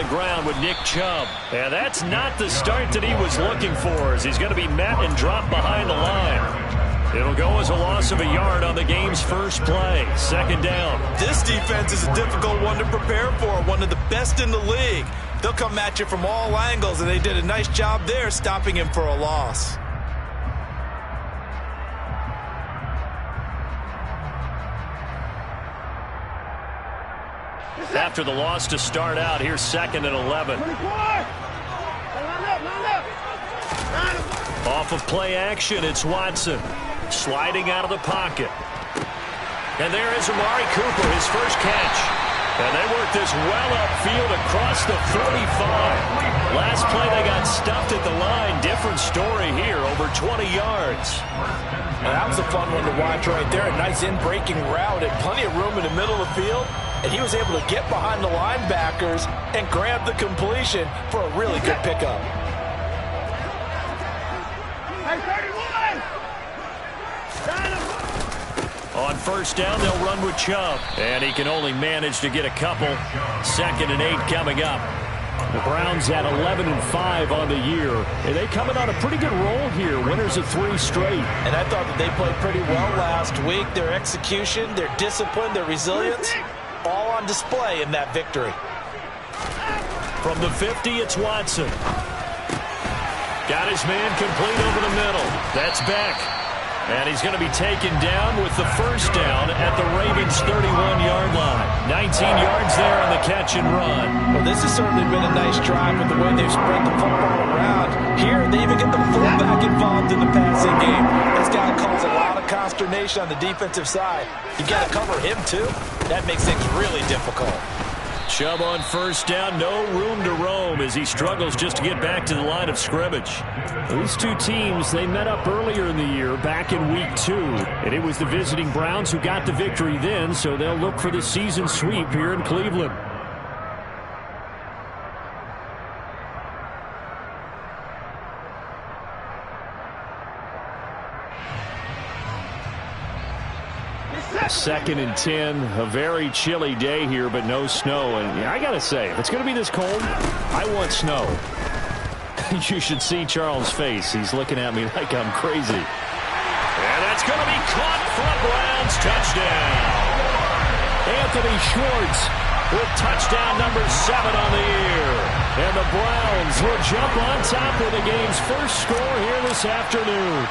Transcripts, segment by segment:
the ground with Nick Chubb. And that's not the start that he was looking for, as he's going to be met and dropped behind the line. It'll go as a loss of a yard on the game's first play. Second down. This defense is a difficult one to prepare for, one of the best in the league. They'll come at you from all angles, and they did a nice job there stopping him for a loss. After the loss to start out, here's 2nd and 11. Off of play action, it's Watson. Sliding out of the pocket. And there is Amari Cooper, his first catch. And they work this well upfield across the 45. Last play they got stuffed at the line. Different story here, over 20 yards. Well, that was a fun one to watch right there. A nice in-breaking route and plenty of room in the middle of the field. And he was able to get behind the linebackers and grab the completion for a really good pickup. On first down, they'll run with Chubb. And he can only manage to get a couple. 2nd and 8 coming up. The Browns at 11-5 on the year. And they coming on a pretty good roll here. Winners of 3 straight. And I thought that they played pretty well last week. Their execution, their discipline, their resilience, all on display in that victory. From the 50, it's Watson. Got his man complete over the middle. That's Beck. And he's going to be taken down with the first down at the Ravens' 31-yard line. 19 yards there on the catch and run. Well, this has certainly been a nice drive with the way they've spread the football around. Here, they even get the fullback involved in the passing game. That's got to cause a lot of consternation on the defensive side. You got to cover him, too. That makes things really difficult. Chubb on first down, no room to roam as he struggles just to get back to the line of scrimmage. These two teams, they met up earlier in the year, back in week 2. And it was the visiting Browns who got the victory then, so they'll look for the season sweep here in Cleveland. Second and 10, a very chilly day here, but no snow. And yeah, I got to say, if it's going to be this cold, I want snow. You should see Charles' face. He's looking at me like I'm crazy. And that's going to be caught for a Browns touchdown. Anthony Schwartz with touchdown number 7 on the year. And the Browns will jump on top with the game's first score here this afternoon.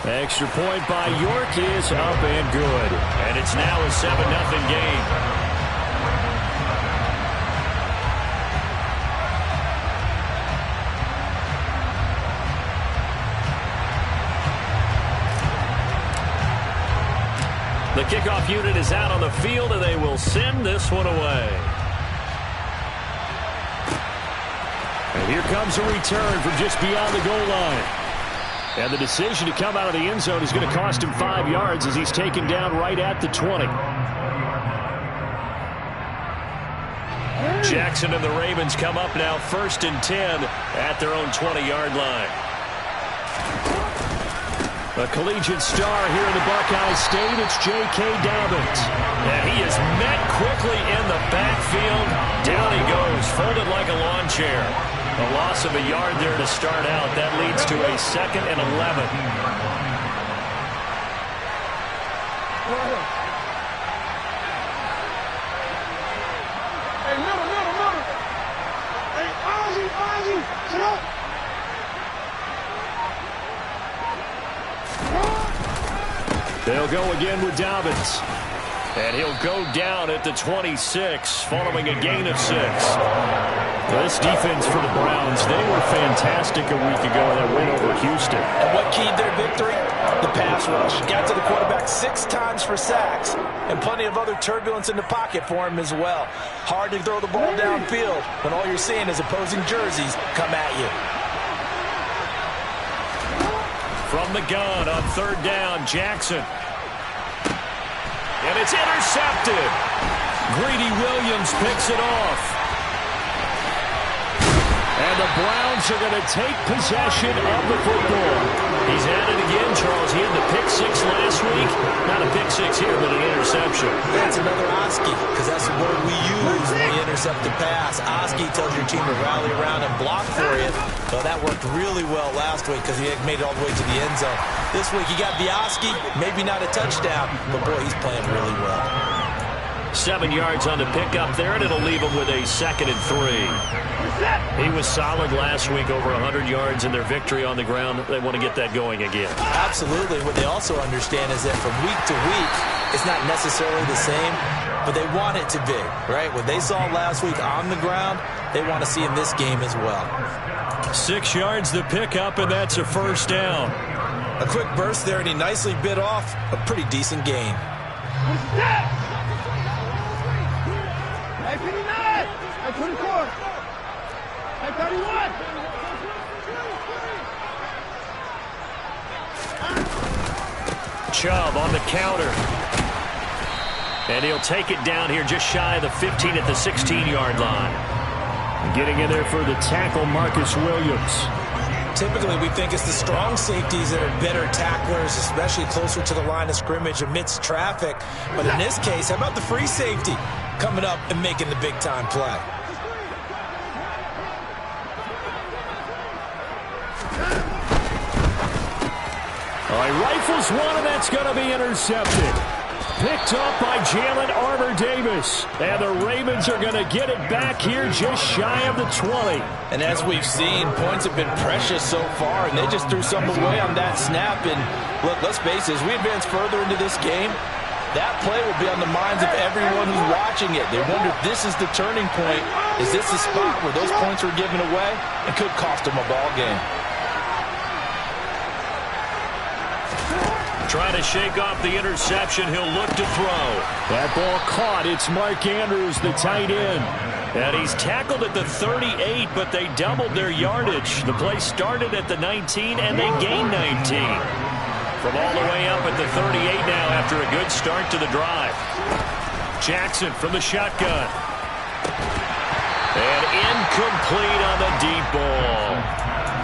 Extra point by York is up and good. And it's now a 7-0 game. The kickoff unit is out on the field, and they will send this one away. And here comes a return from just beyond the goal line. And the decision to come out of the end zone is going to cost him 5 yards as he's taken down right at the 20. Jackson and the Ravens come up now 1st and 10 at their own 20-yard line. A collegiate star here in the Buckeye State, it's J.K. Dobbins. And he is met quickly in the backfield. Down he goes, folded like a lawn chair. A loss of a yard there to start out. That leads to a 2nd and 11. Hey, middle. Hey, Ozzie, sit up. They'll go again with Dobbins. And he'll go down at the 26 following a gain of 6. This defense for the Browns, they were fantastic a week ago in that win over Houston. And what keyed their victory? The pass rush. Got to the quarterback 6 times for sacks, and plenty of other turbulence in the pocket for him as well. Hard to throw the ball downfield when all you're seeing is opposing jerseys come at you. From the gun on 3rd down, Jackson. And it's intercepted. Greedy Williams picks it off. And the Browns are going to take possession of the football. He's at it again, Charles. He had the pick six last week. Not a pick six here, but an interception. That's another Oski, because that's the word we use when we intercept the pass. Oski tells your team to rally around and block for you. Well, that worked really well last week because he made it all the way to the end zone. This week, he got the Oski, maybe not a touchdown, but boy, he's playing really well. 7 yards on the pickup there, and it'll leave him with a 2nd and 3. He was solid last week, over 100 yards in their victory on the ground. They want to get that going again. Absolutely. What they also understand is that from week to week, it's not necessarily the same, but they want it to be, right? What they saw last week on the ground, they want to see in this game as well. 6 yards the pickup, and that's a 1st down. A quick burst there, and he nicely bit off a pretty decent gain. Hey, 59! Hey, 24! Hey, 31! Chubb on the counter. And he'll take it down here just shy of the 15 at the 16-yard line. Getting in there for the tackle, Marcus Williams. Typically, we think it's the strong safeties that are better tacklers, especially closer to the line of scrimmage amidst traffic. But in this case, how about the free safety coming up and making the big-time play? All right, rifles one, and that's going to be intercepted. Picked up by Jalen Armour-Davis. And the Ravens are going to get it back here just shy of the 20. And as we've seen, points have been precious so far, and they just threw some away on that snap. And look, let's face it, as we advance further into this game, that play will be on the minds of everyone who's watching it. They wonder if this is the turning point. Is this the spot where those points were given away and could cost them a ball game? Trying to shake off the interception. He'll look to throw. That ball caught. It's Mark Andrews, the tight end. And he's tackled at the 38, but they doubled their yardage. The play started at the 19, and they gained 19. From all the way up at the 38 now after a good start to the drive. Jackson from the shotgun. And incomplete on the deep ball.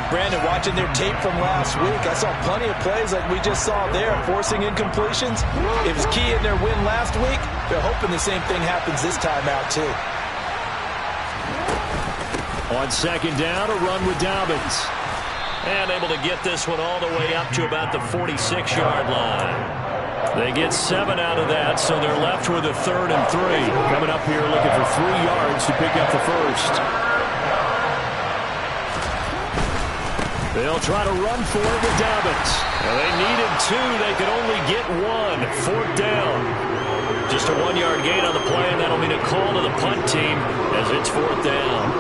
Brandon, watching their tape from last week, I saw plenty of plays like we just saw there, forcing incompletions. It was key in their win last week. They're hoping the same thing happens this time out, too. On 2nd down, a run with Dobbins. And able to get this one all the way up to about the 46-yard line. They get 7 out of that, so they're left with a 3rd and 3. Coming up here looking for 3 yards to pick up the first. They'll try to run for it with Dobbins. Well, they needed 2. They could only get 1. 4th down. Just a 1-yard gain on the play, and that'll mean a call to the punt team as it's 4th down.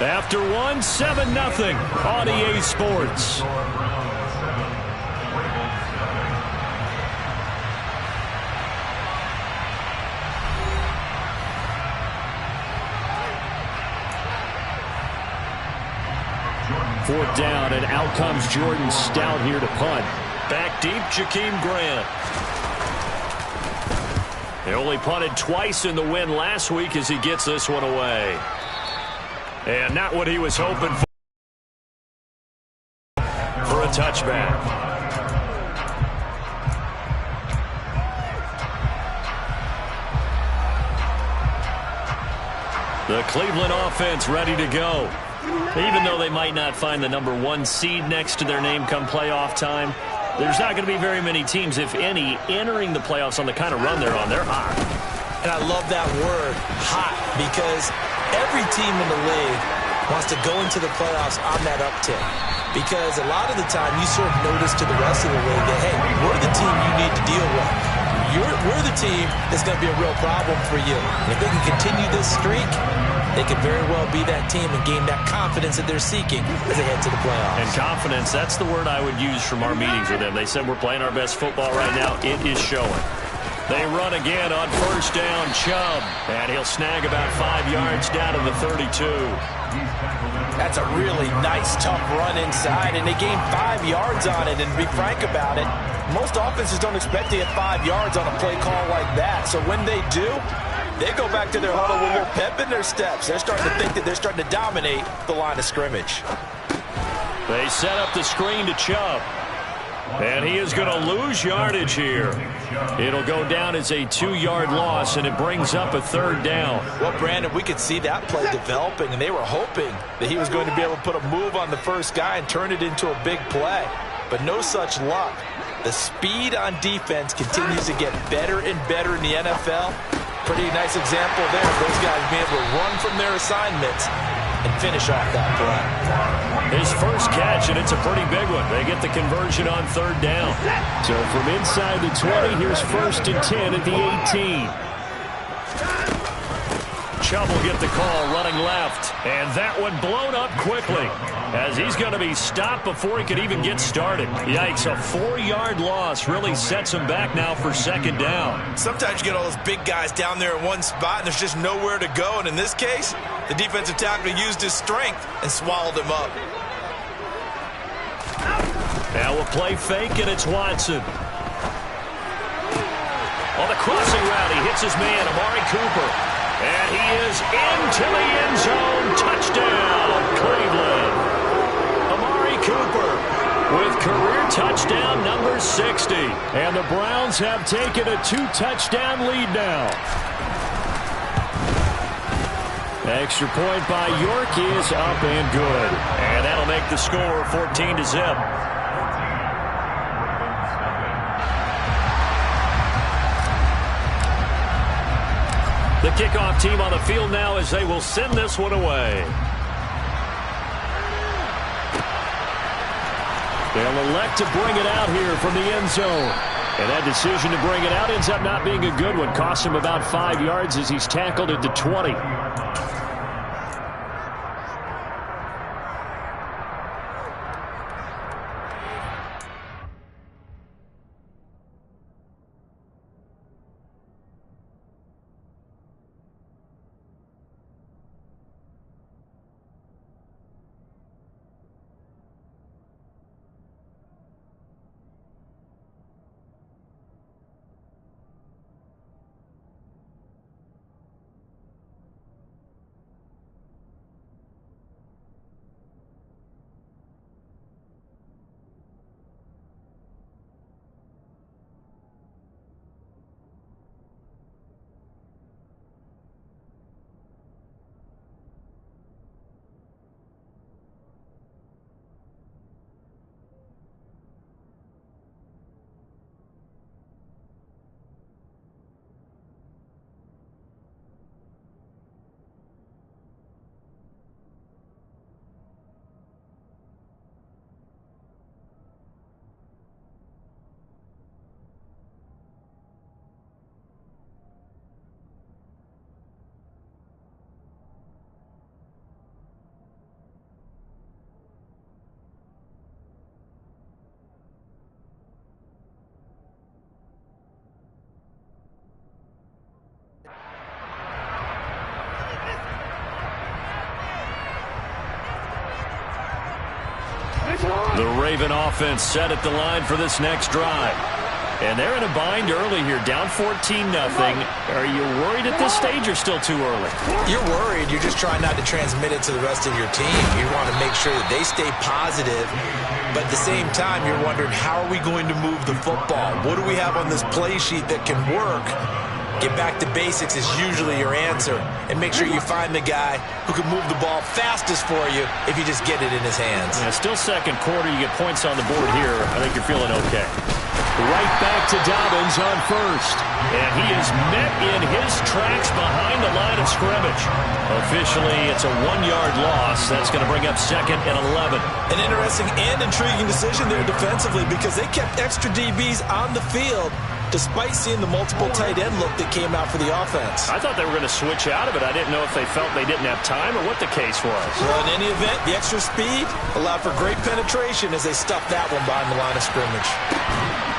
After 1, 7-0 on EA Sports. Fourth down, and out comes Jordan Stout here to punt. Back deep, Jakeem Grant. They only punted twice in the win last week as he gets this one away. And not what he was hoping for a touchback. The Cleveland offense ready to go. Even though they might not find the number 1 seed next to their name come playoff time, there's not going to be very many teams, if any, entering the playoffs on the kind of run they're on. They're hot. And I love that word, hot, because every team in the league wants to go into the playoffs on that uptick. Because a lot of the time you serve notice to the rest of the league that, hey, we're the team you need to deal with. We're the team that's going to be a real problem for you. And if they can continue this streak, they could very well be that team and gain that confidence that they're seeking as they head to the playoffs. And confidence, that's the word I would use from our meetings with them. They said we're playing our best football right now. It is showing. They run again on 1st down, Chubb. And he'll snag about 5 yards down to the 32. That's a really nice, tough run inside, and they gained 5 yards on it. And to be frank about it, most offenses don't expect to get 5 yards on a play call like that. So when they do, They go back to their huddle with a little pep in their steps. They're starting to think that they're starting to dominate the line of scrimmage. They set up the screen to Chubb. And he is going to lose yardage here. It'll go down as a 2-yard loss, and it brings up a 3rd down. Well, Brandon, we could see that play developing, and they were hoping that he was going to be able to put a move on the first guy and turn it into a big play. But no such luck. The speed on defense continues to get better and better in the NFL. Pretty nice example there of those guys being able to run from their assignments and finish off that play. His first catch, and it's a pretty big one. They get the conversion on 3rd down. So from inside the 20, here's 1st and 10 at the 18. Chubb will get the call running left. And that one blown up quickly as he's going to be stopped before he could even get started. Yikes, a 4-yard loss really sets him back now for 2nd down. Sometimes you get all those big guys down there in one spot and there's just nowhere to go. And in this case, the defensive tackle used his strength and swallowed him up. Now we'll play fake, and it's Watson. On the crossing route, he hits his man, Amari Cooper. And he is into the end zone. Touchdown, Cleveland. Amari Cooper with career touchdown number 60. And the Browns have taken a 2-touchdown lead now. Extra point by York is up and good. And that'll make the score 14-0. The kickoff team on the field now as they will send this one away. They'll elect to bring it out here from the end zone. And that decision to bring it out ends up not being a good one. Costs him about 5 yards as he's tackled at the 20. The Raven offense set at the line for this next drive. And they're in a bind early here, down 14-0. Are you worried at this stage or still too early? You're worried. You're just trying not to transmit it to the rest of your team. You want to make sure that they stay positive. But at the same time, you're wondering, how are we going to move the football? What do we have on this play sheet that can work? Get back to basics is usually your answer. And make sure you find the guy who can move the ball fastest for you if you just get it in his hands. Yeah, still second quarter. You get points on the board here. I think you're feeling okay. Right back to Dobbins on first. And he is met in his tracks behind the line of scrimmage. Officially, it's a 1-yard loss. That's going to bring up 2nd and 11. An interesting and intriguing decision there defensively because they kept extra DBs on the field despite seeing the multiple tight end look that came out for the offense. I thought they were going to switch out of it. I didn't know if they felt they didn't have time or what the case was. Well, in any event, the extra speed allowed for great penetration as they stuffed that one behind the line of scrimmage.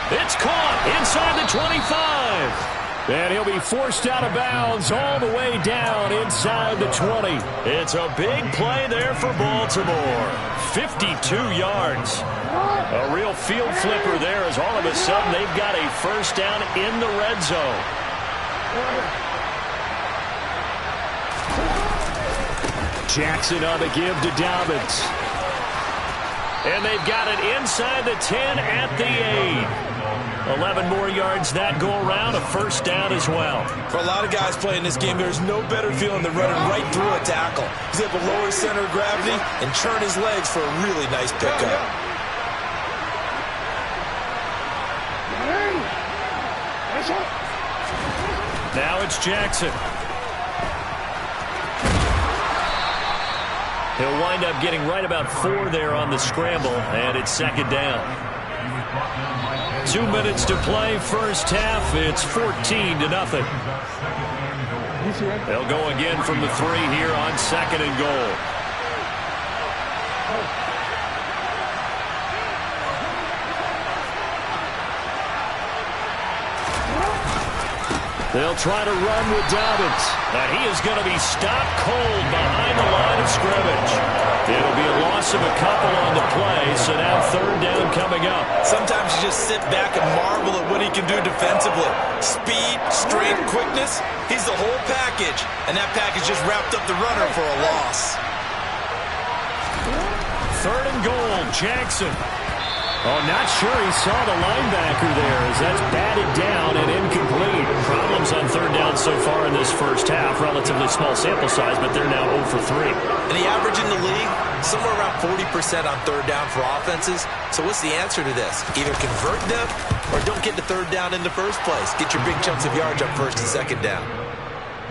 It's caught inside the 25. And he'll be forced out of bounds all the way down inside the 20. It's a big play there for Baltimore. 52 yards. A real field flipper there as all of a sudden they've got a first down in the red zone. Jackson on the give to Dobbins. And they've got it inside the 10 at the 8. 11 more yards that go around, a first down as well. For a lot of guys playing this game, there's no better feeling than running right through a tackle. He's able to lower his center of gravity and turn his legs for a really nice pickup. Now it's Jackson. He'll wind up getting right about 4 there on the scramble, and it's second down. 2 minutes to play, first half. It's 14-0. They'll go again from the 3 here on second and goal. They'll try to run with Dobbins, and he is going to be stopped cold behind the line of scrimmage. It'll be a loss of a couple on the play, so now third down coming up. Sometimes you just sit back and marvel at what he can do defensively. Speed, strength, quickness, he's the whole package, and that package just wrapped up the runner for a loss. Third and goal, Jackson. Oh, not sure he saw the linebacker there as that's batted down and incomplete. Problems on third down so far in this first half. Relatively small sample size, but they're now 0 for 3. And the average in the league, somewhere around 40% on third down for offenses. So what's the answer to this? Either convert them or don't get to third down in the first place. Get your big chunks of yards on first and second down.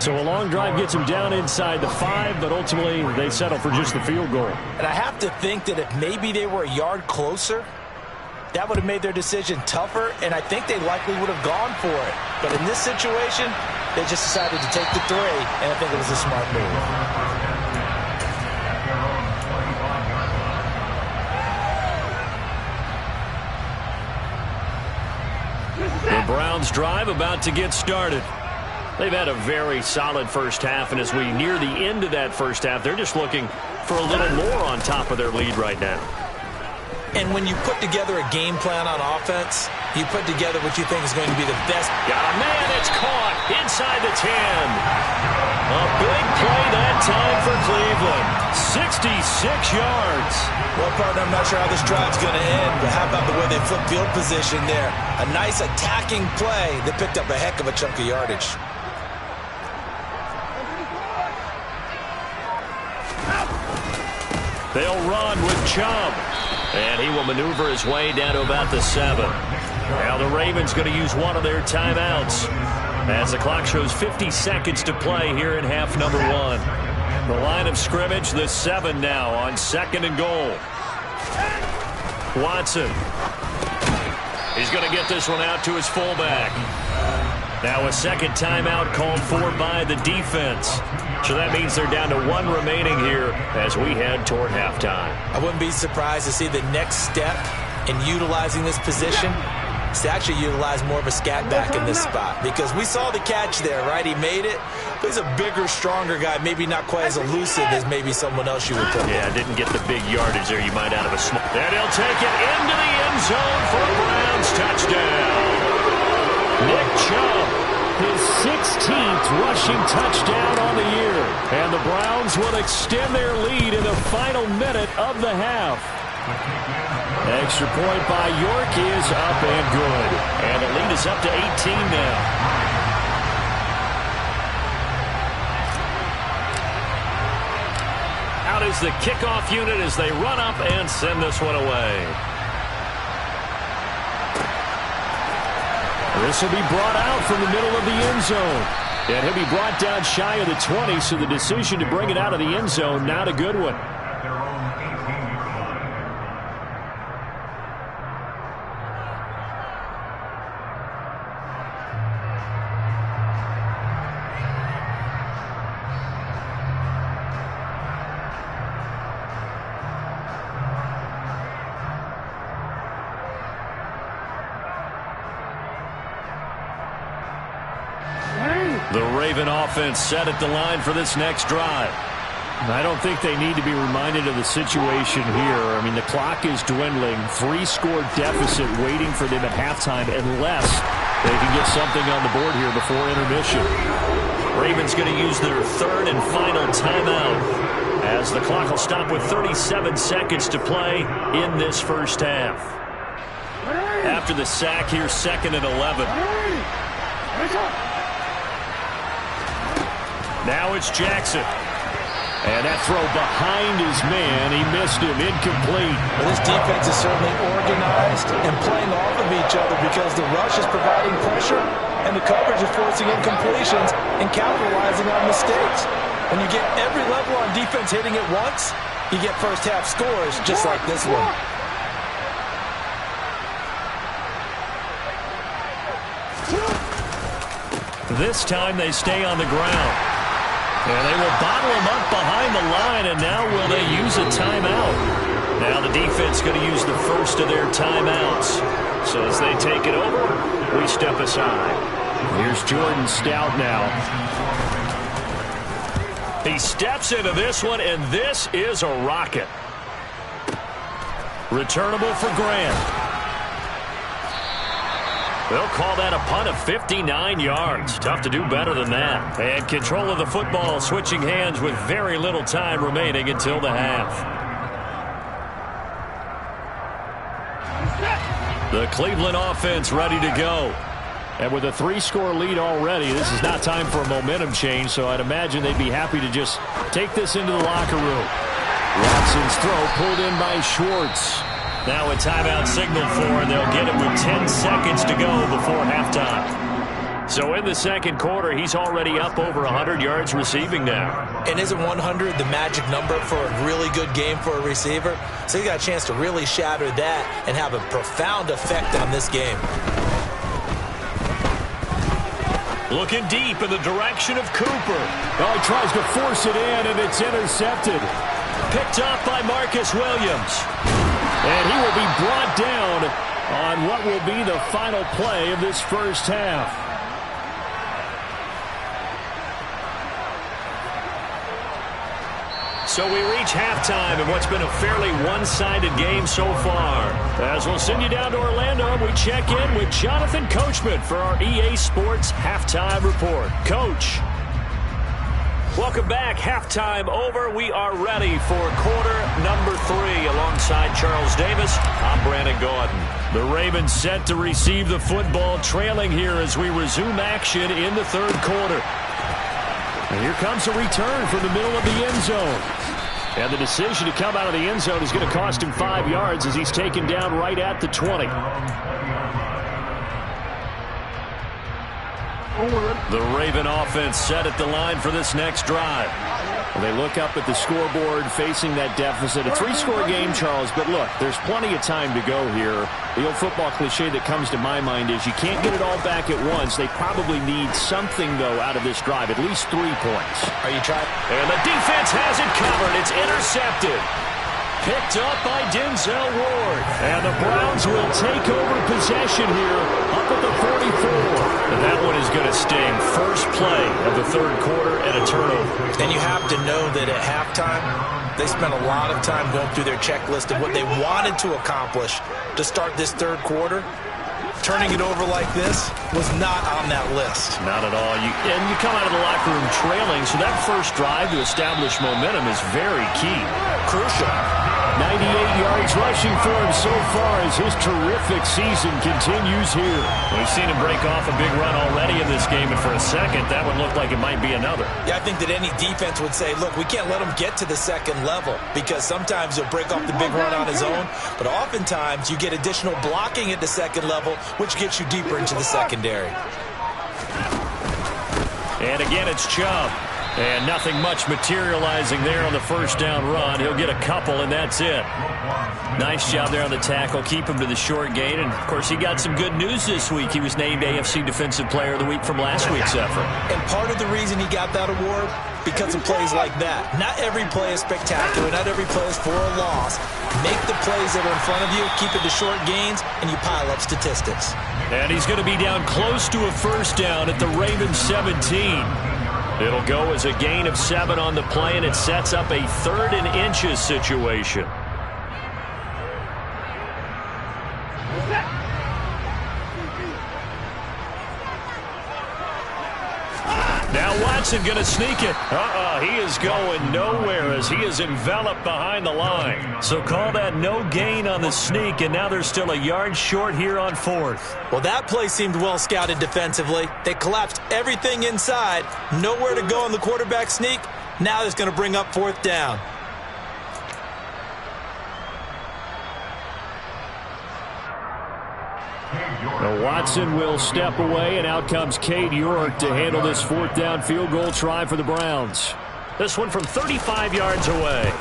So a long drive gets them down inside the 5, but ultimately they settle for just the field goal. And I have to think that if maybe they were a yard closer, that would have made their decision tougher, and I think they likely would have gone for it. But in this situation, they just decided to take the 3, and I think it was a smart move. The Browns drive about to get started. They've had a very solid first half, and as we near the end of that first half, they're just looking for a little more on top of their lead right now. And when you put together a game plan on offense, you put together what you think is going to be the best. Got a man, it's caught inside the 10. A big play that time for Cleveland. 66 yards. Well, partner, I'm not sure how this drive's going to end, but how about the way they flip field position there? A nice attacking play that picked up a heck of a chunk of yardage. They'll run with Chubb. And he will maneuver his way down to about the 7. Now the Ravens going to use one of their timeouts as the clock shows 50 seconds to play here in half number 1. The line of scrimmage, the 7 now on second and goal. Watson. He's going to get this one out to his fullback. Now a second timeout called for by the defense. So that means they're down to 1 remaining here as we head toward halftime. I wouldn't be surprised to see the next step in utilizing this position is to actually utilize more of a scat back in this spot. Because we saw the catch there, right? He made it. But he's a bigger, stronger guy, maybe not quite as elusive as maybe someone else you would put. Yeah, didn't get the big yardage there. You might out of a small. And he'll take it into the end zone for a Browns touchdown. Nick Chubb, his 16th rushing touchdown on the year. And the Browns will extend their lead in the final minute of the half. Extra point by York is up and good. And the lead is up to 18 now. Out is the kickoff unit as they run up and send this one away. This will be brought out from the middle of the end zone. And he'll be brought down shy of the 20, so the decision to bring it out of the end zone, not a good one. The Raven offense set at the line for this next drive. I don't think they need to be reminded of the situation here. I mean, the clock is dwindling. 3-score deficit waiting for them at halftime unless they can get something on the board here before intermission. Ravens going to use their third and final timeout. as the clock will stop with 37 seconds to play in this first half. After the sack, here's 2nd and 11. Now it's Jackson. And that throw behind his man, he missed him, incomplete. Well, this defense is certainly organized and playing off of each other because the rush is providing pressure and the coverage is forcing incompletions and capitalizing on mistakes. When you get every level on defense hitting at once, you get first half scores just like this one. This time they stay on the ground. And they will bottle him up behind the line, and now will they use a timeout? Now the defense going to use the first of their timeouts. So as they take it over, we step aside. Here's Jordan Stout now. He steps into this one, and this is a rocket. Returnable for Grant. They'll call that a punt of 59 yards. Tough to do better than that. And control of the football switching hands with very little time remaining until the half. The Cleveland offense ready to go. And with a 3-score lead already, this is not time for a momentum change, so I'd imagine they'd be happy to just take this into the locker room. Watson's throw pulled in by Schwartz. Now a timeout signal for, and they'll get it with 10 seconds to go before halftime. So in the second quarter, he's already up over 100 yards receiving now. And isn't 100 the magic number for a really good game for a receiver? So he got a chance to really shatter that and have a profound effect on this game. Looking deep in the direction of Cooper. Oh, he tries to force it in, and it's intercepted. Picked up by Marcus Williams. And he will be brought down on what will be the final play of this first half. So we reach halftime in what's been a fairly one-sided game so far. As we'll send you down to Orlando, we check in with Jonathan Coachman for our EA Sports Halftime Report. Coach. Welcome back. Halftime over. We are ready for quarter number 3 alongside Charles Davis. I'm Brandon Gaudin. The Ravens set to receive the football, trailing here as we resume action in the third quarter. And here comes a return from the middle of the end zone. And the decision to come out of the end zone is going to cost him 5 yards as he's taken down right at the 20. The Raven offense set at the line for this next drive. And they look up at the scoreboard facing that deficit. A 3-score game, Charles, but look, there's plenty of time to go here. The old football cliche that comes to my mind is you can't get it all back at once. They probably need something, though, out of this drive, at least 3 points. Are you trying? And the defense has it covered. It's intercepted. Picked up by Denzel Ward. And the Browns will take over possession here up at the 44. And that one is going to sting. First play of the third quarter and a turnover. And you have to know that at halftime, they spent a lot of time going through their checklist of what they wanted to accomplish to start this third quarter. Turning it over like this was not on that list. Not at all. And you come out of the locker room trailing, so that first drive to establish momentum is very key. Crucial. 98 yards rushing for him so far as his terrific season continues here. We've seen him break off a big run already in this game, and for a second, that would look like it might be another. Yeah, I think that any defense would say, look, we can't let him get to the second level because sometimes he'll break off the big run on his own, but oftentimes you get additional blocking at the second level, which gets you deeper into the secondary. And again, it's Chubb. And nothing much materializing there on the first down run. He'll get a couple, and that's it. Nice job there on the tackle. Keep him to the short gain. And, of course, he got some good news this week. He was named AFC Defensive Player of the Week from last week's effort. And part of the reason he got that award, because of plays like that. Not every play is spectacular. Not every play is for a loss. Make the plays that are in front of you, keep it to short gains, and you pile up statistics. And he's going to be down close to a first down at the Ravens 17. It'll go as a gain of 7 on the play, and it sets up a 3rd and inches situation. Now Watson going to sneak it. He is going nowhere as he is enveloped behind the line. So call that no gain on the sneak, and now they're still a yard short here on 4th. Well, that play seemed well scouted defensively. They collapsed everything inside. Nowhere to go on the quarterback sneak. Now it's going to bring up 4th down. Now Watson will step away, and out comes Cade York to handle this 4th down field goal try for the Browns. This one from 35 yards away.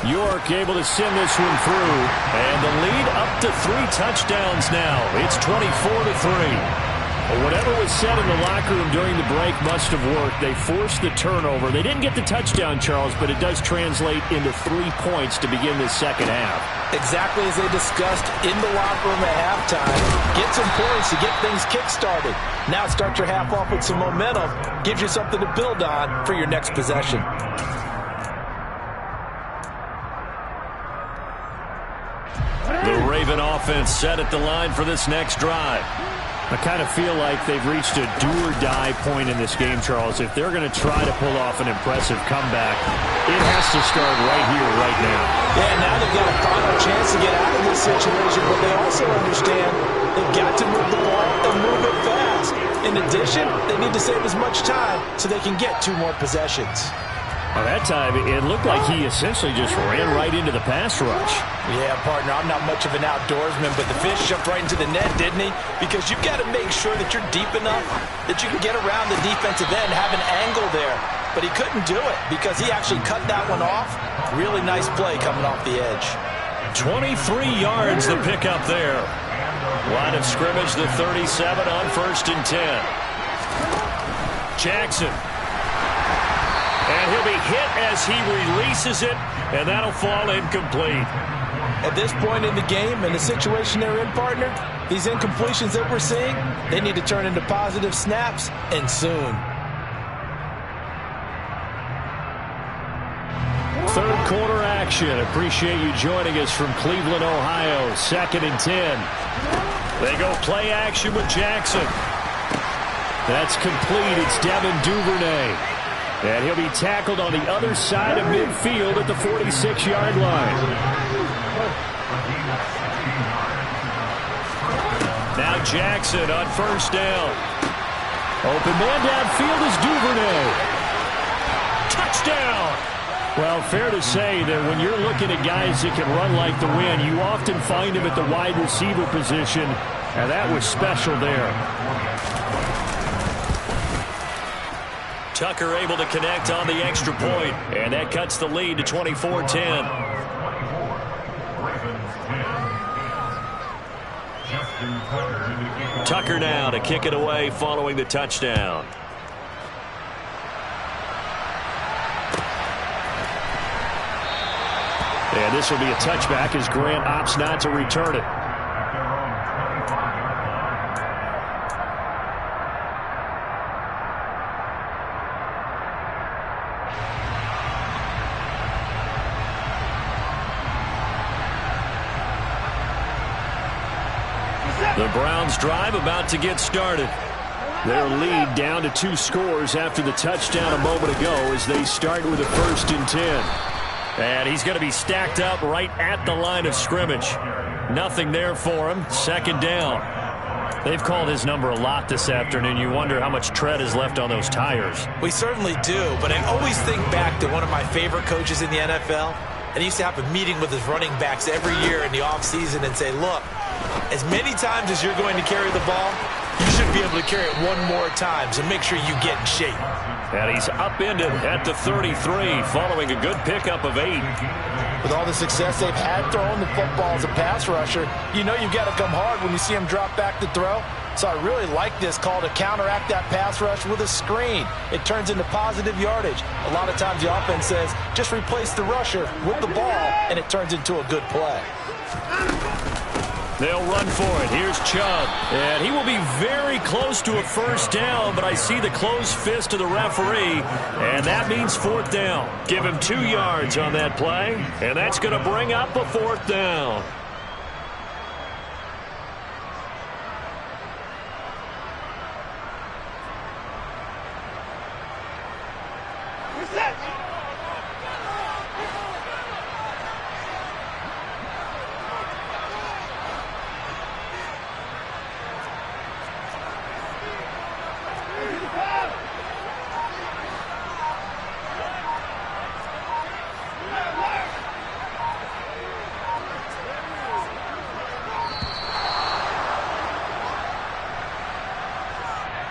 York able to send this one through, and the lead up to 3 touchdowns now. It's 24-3. Well, whatever was said in the locker room during the break must have worked. They forced the turnover. They didn't get the touchdown, Charles, but it does translate into 3 points to begin this second half. Exactly as they discussed in the locker room at halftime. Get some points to get things kick-started. Now start your half off with some momentum. Gives you something to build on for your next possession. The Raven offense set at the line for this next drive. I kind of feel like they've reached a do-or-die point in this game, Charles. If they're going to try to pull off an impressive comeback, it has to start right here, right now. Yeah, now they've got a final chance to get out of this situation, but they also understand they've got to move the ball and move it fast. In addition, they need to save as much time so they can get 2 more possessions. Well, that time, it looked like he essentially just ran right into the pass rush. Yeah, partner, I'm not much of an outdoorsman, but the fish jumped right into the net, didn't he? Because you've got to make sure that you're deep enough that you can get around the defensive end, have an angle there. But he couldn't do it because he actually cut that one off. Really nice play coming off the edge. 23 yards the pickup there. Line of scrimmage, the 37 on 1st and 10. Jackson. And he'll be hit as he releases it, and that'll fall incomplete. At this point in the game and the situation they're in, partner, these incompletions that we're seeing, they need to turn into positive snaps, and soon. 3rd quarter action. Appreciate you joining us from Cleveland, Ohio. 2nd and 10. They go play action with Jackson. That's complete. It's Devin Duvernay. And he'll be tackled on the other side of midfield at the 46-yard line. Now Jackson on 1st down. Open man downfield is Duvernay. Touchdown! Well, fair to say that when you're looking at guys that can run like the wind, you often find them at the wide receiver position, and that was special there. Tucker able to connect on the extra point, and that cuts the lead to 24-10. Tucker now to kick it away following the touchdown. And this will be a touchback as Grant opts not to return it. The Browns drive about to get started. Their lead down to 2 scores after the touchdown a moment ago as they start with a 1st and 10. And he's going to be stacked up right at the line of scrimmage. Nothing there for him. 2nd down. They've called his number a lot this afternoon. You wonder how much tread is left on those tires. We certainly do, but I always think back to one of my favorite coaches in the NFL. And he used to have a meeting with his running backs every year in the offseason and say, look, as many times as you're going to carry the ball, you should be able to carry it 1 more time, so make sure you get in shape. And he's upended at the 33 following a good pickup of 8. With all the success they've had throwing the football as a pass rusher, you know you've got to come hard when you see him drop back to throw. So I really like this call to counteract that pass rush with a screen. It turns into positive yardage. A lot of times the offense says, just replace the rusher with the ball, and it turns into a good play. They'll run for it. Here's Chubb. And he will be very close to a 1st down, but I see the closed fist of the referee, and that means 4th down. Give him 2 yards on that play, and that's going to bring up a 4th down.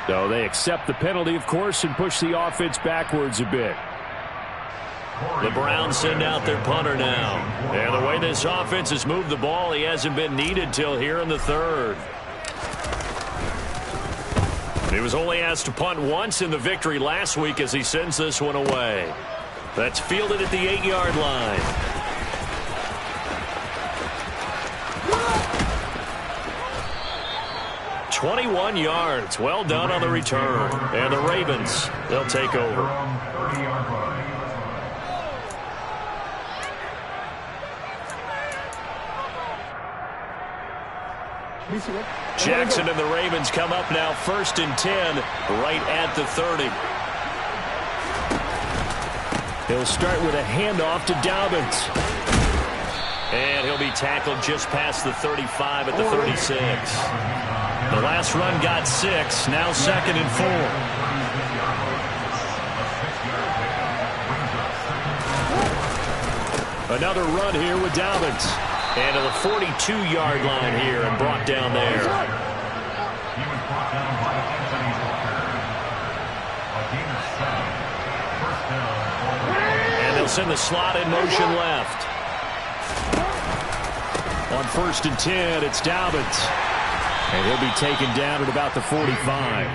So they accept the penalty, of course, and push the offense backwards a bit. The Browns send out their punter now. And the way this offense has moved the ball, he hasn't been needed till here in the third. He was only asked to punt once in the victory last week as he sends this one away. That's fielded at the 8-yard line. "21 yards. Well done on the return. And the Ravens, they'll take over. Jackson and the Ravens come up now 1st and 10 right at the 30. He'll start with a handoff to Dobbins. And he'll be tackled just past the 35 at the 36. The last run got 6, now 2nd and 4. Another run here with Dobbins. And to the 42-yard line here and brought down there. And they'll send the slot in motion left. On 1st and 10, it's Dobbins. And he'll be taken down at about the 45.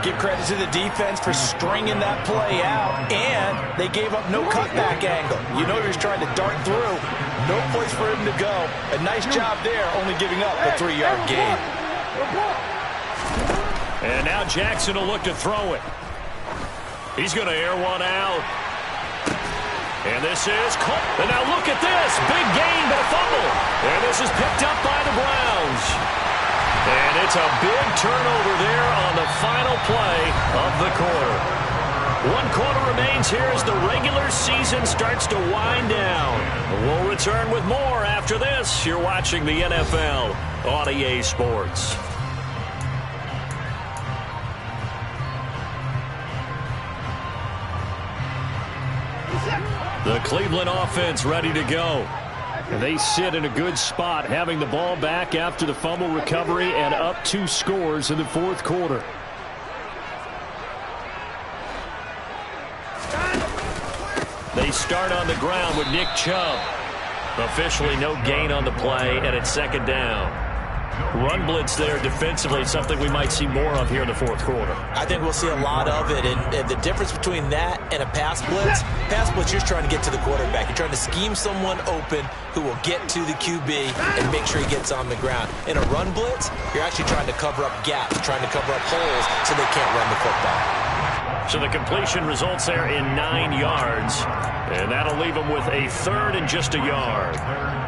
Give credit to the defense for stringing that play out, and they gave up no cutback angle. You know he was trying to dart through. No place for him to go. A nice job there, only giving up a 3-yard gain. And now Jackson will look to throw it. He's going to air one out. And this is caught. And now look at this. Big gain, but a fumble. And this is picked up by the Browns. And it's a big turnover there on the final play of the quarter. 1 quarter remains here as the regular season starts to wind down. We'll return with more after this. You're watching the NFL on EA Sports. The Cleveland offense ready to go. And they sit in a good spot, having the ball back after the fumble recovery and up 2 scores in the 4th quarter. They start on the ground with Nick Chubb. Officially no gain on the play, and it's 2nd down. Run blitz there defensively, something we might see more of here in the 4th quarter. I think we'll see a lot of it, and the difference between that and a pass blitz, you're trying to get to the quarterback. You're trying to scheme someone open who will get to the QB and make sure he gets on the ground. In a run blitz, you're actually trying to cover up gaps, trying to cover up holes so they can't run the football. So the completion results there in 9 yards, and that'll leave them with a 3rd and just a yard.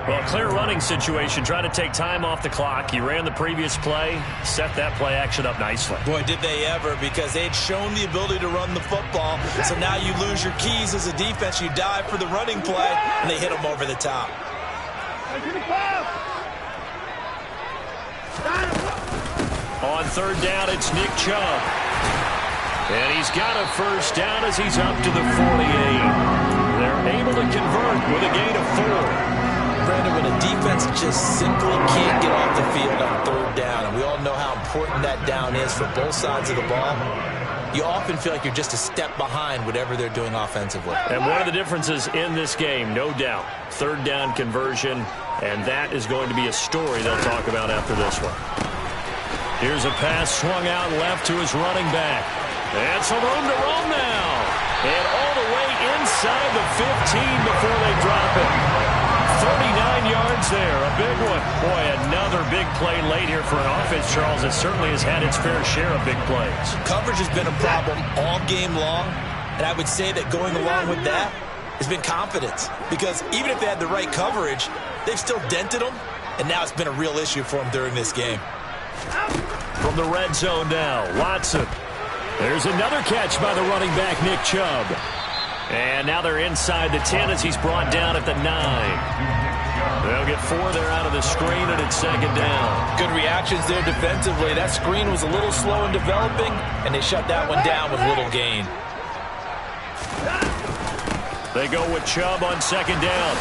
Well, clear running situation, trying to take time off the clock. He ran the previous play, set that play action up nicely. Boy, did they ever, because they'd shown the ability to run the football. So now you lose your keys as a defense. You dive for the running play, and they hit them over the top. On 3rd down, it's Nick Chubb. And he's got a 1st down as he's up to the 48. They're able to convert with a gain of 4. Brandon, when a defense just simply can't get off the field on 3rd down, and we all know how important that down is for both sides of the ball, you often feel like you're just a step behind whatever they're doing offensively. And one of the differences in this game, no doubt, 3rd down conversion, and that is going to be a story they'll talk about after this one. Here's a pass swung out left to his running back. And some room to roam now. And all the way inside the 15 before they drop it. 39 yards there, a big one. Boy, another big play late here for an offense, Charles, that certainly has had its fair share of big plays. Coverage has been a problem all game long, and I would say that going along with that has been confidence. Because even if they had the right coverage, they've still dented them, and now it's been a real issue for them during this game. From the red zone now, Watson. There's another catch by the running back, Nick Chubb. And now they're inside the 10 as he's brought down at the 9. They'll get 4 there out of the screen, and it's 2nd down. Good reactions there defensively. That screen was a little slow in developing, and they shut that one down with little gain. They go with Chubb on 2nd down.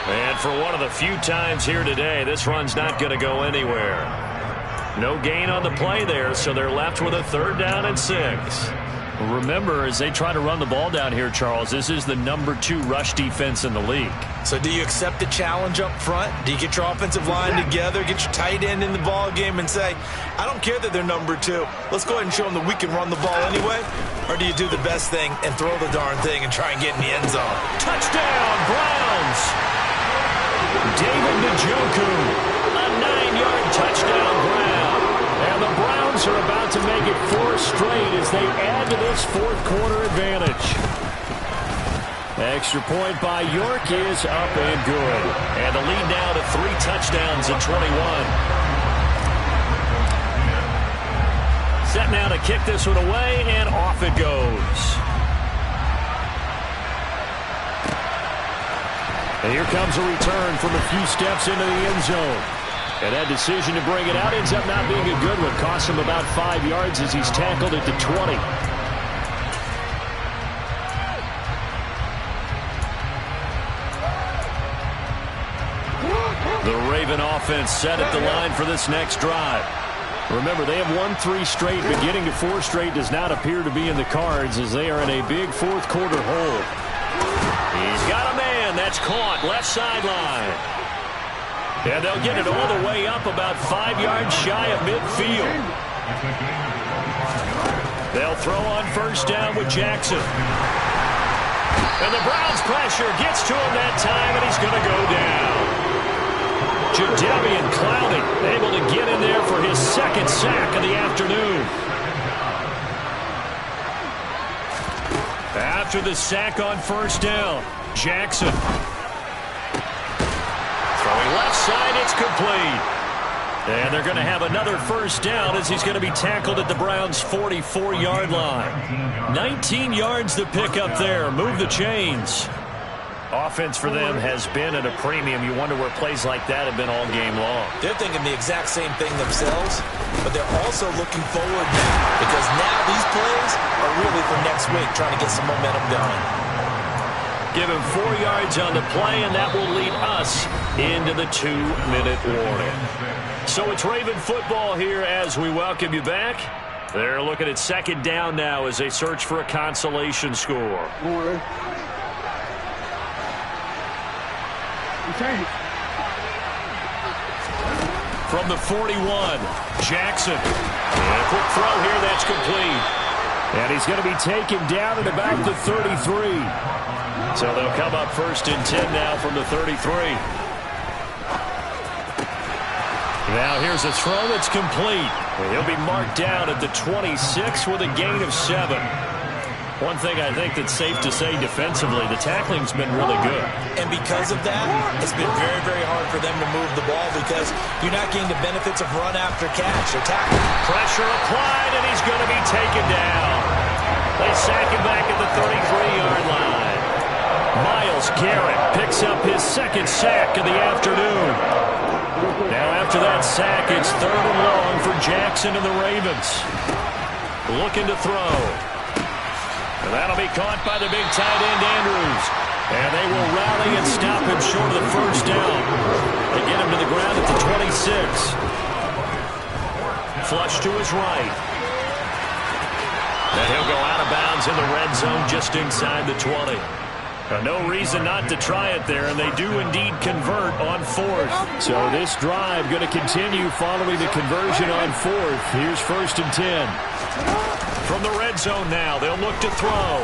And for one of the few times here today, this run's not going to go anywhere. No gain on the play there, so they're left with a 3rd down and 6. Remember, as they try to run the ball down here, Charles, this is the number 2 rush defense in the league. So do you accept the challenge up front? Do you get your offensive line together, get your tight end in the ball game and say, I don't care that they're number 2. Let's go ahead and show them that we can run the ball anyway? Or do you do the best thing and throw the darn thing and try and get in the end zone? Touchdown, Browns! David Njoku, a 9-yard touchdown grab. And the Browns are about to make it 4 straight as they add to this 4th quarter advantage. Extra point by York is up and good. And the lead now to 3 touchdowns at 21. Set now to kick this one away, and off it goes. And here comes a return from a few steps into the end zone. And that decision to bring it out ends up not being a good one. Costs him about 5 yards as he's tackled at the 20. The Raven offense set at the line for this next drive. Remember, they have won 3 straight, but getting to 4 straight does not appear to be in the cards as they are in a big 4th quarter hole. He's got a man. That's caught left sideline. And they'll get it all the way up about 5 yards shy of midfield. They'll throw on 1st down with Jackson. And the Browns pressure gets to him that time, and he's going to go down. Jadeveon Clowney able to get in there for his 2nd sack of the afternoon. After the sack on 1st down, Jackson. Throwing left side, it's complete. And they're going to have another 1st down as he's going to be tackled at the Browns' 44-yard line. 19 yards to pick up there. Move the chains. Offense for them has been at a premium. You wonder where plays like that have been all game long. They're thinking the exact same thing themselves, but they're also looking forward now because now these plays are really for next week, trying to get some momentum going. Give him 4 yards on the play, and that will lead us into the 2-minute warning. So it's Raven football here as we welcome you back. They're looking at 2nd down now as they search for a consolation score. From the 41, Jackson. And a quick throw here, that's complete. And he's going to be taken down at about the 33. So they'll come up 1st and 10 now from the 33. Now here's a throw that's complete. He'll be marked down at the 26 with a gain of 7. One thing I think that's safe to say defensively, the tackling's been really good. And because of that, it's been very, very hard for them to move the ball because you're not getting the benefits of run after catch. They're tackling. Pressure applied, and he's going to be taken down. They sack him back at the 33-yard line. Myles Garrett picks up his 2nd sack of the afternoon. Now after that sack, it's 3rd and long for Jackson and the Ravens. Looking to throw. And that'll be caught by the big tight end, Andrews. And they will rally and stop him short of the 1st down. They get him to the ground at the 26. Flush to his right. And he'll go out of bounds in the red zone just inside the 20. No reason not to try it there, and they do indeed convert on 4th. So this drive going to continue following the conversion on 4th. Here's 1st and 10. From the red zone now, they'll look to throw.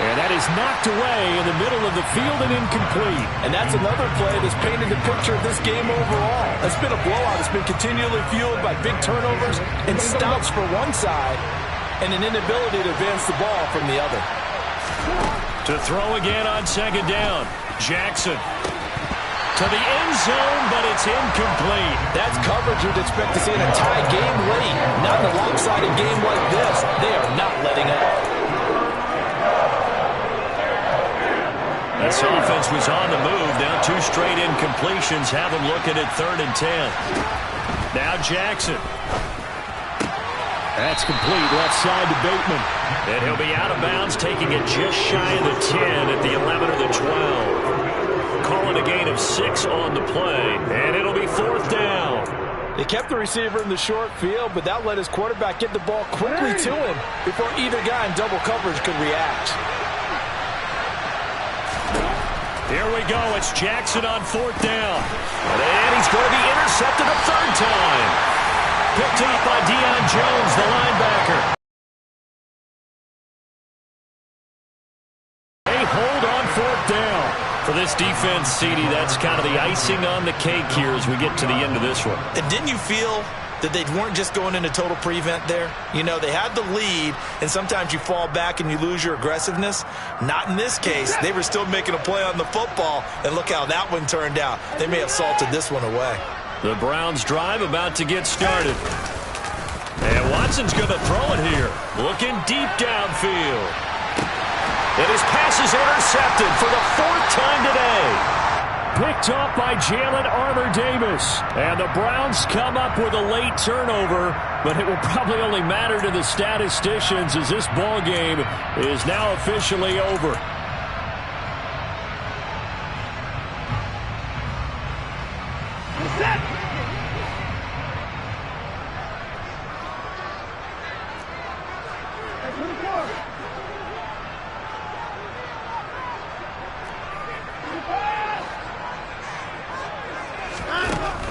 And that is knocked away in the middle of the field and incomplete. And that's another play that's painted the picture of this game overall. It's been a blowout. It's been continually fueled by big turnovers and stops for one side and an inability to advance the ball from the other. To throw again on 2nd down. Jackson. To the end zone, but it's incomplete. That's coverage you'd expect to see in a tie game late, not in a lopsided game like this. straight incompletions have him looking at 3rd and 10. Now Jackson. That's complete left side to Bateman. And he'll be out of bounds, taking it just shy of the 10 at the 11 or the 12. Calling a gain of 6 on the play, and it'll be 4th down. They kept the receiver in the short field, but that let his quarterback get the ball quickly to him before either guy in double coverage could react. Here we go. It's Jackson on 4th down. And he's going to be intercepted a 3rd time. Picked up by Deion Jones, the linebacker. A hold on 4th down. For this defense, CD, that's kind of the icing on the cake here as we get to the end of this one. And didn't you feel that they weren't just going into total prevent there? You know, they had the lead, and sometimes you fall back and you lose your aggressiveness. Not in this case. They were still making a play on the football, and look how that one turned out. They may have salted this one away. The Browns drive about to get started. And Watson's going to throw it here. Looking deep downfield. And his pass is intercepted for the 4th time today. Picked up by Jalen Armour-Davis. And the Browns come up with a late turnover, but it will probably only matter to the statisticians as this ball game is now officially over.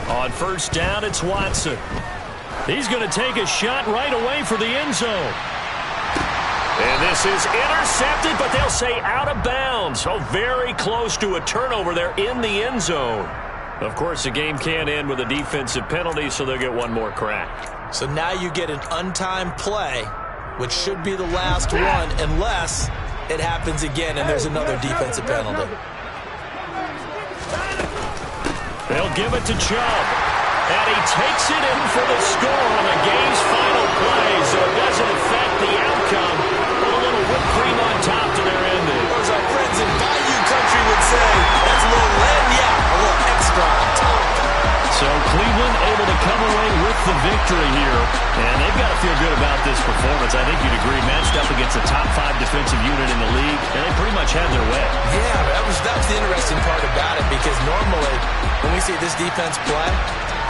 On 1st down, it's Watson. He's going to take a shot right away for the end zone. And this is intercepted, but they'll say out of bounds. So very close to a turnover there in the end zone. Of course, the game can't end with a defensive penalty, so they'll get one more crack. So now you get an untimed play, which should be the last one, unless it happens again and there's another defensive penalty. They'll give it to Chubb. And he takes it in for the score on the game's final play, so it doesn't affect the outcome. Put a little whipped cream on top to their ending. As our friends in Bayou Country would say, that's a little lagniappe, a little extra on top. So Cleveland able to come away with the victory here, and they've got to feel good about this performance. I think you'd agree, matched up against a top 5 defensive unit in the league, and they pretty much had their way. Yeah, that was the interesting part about it, because normally when we see this defense play,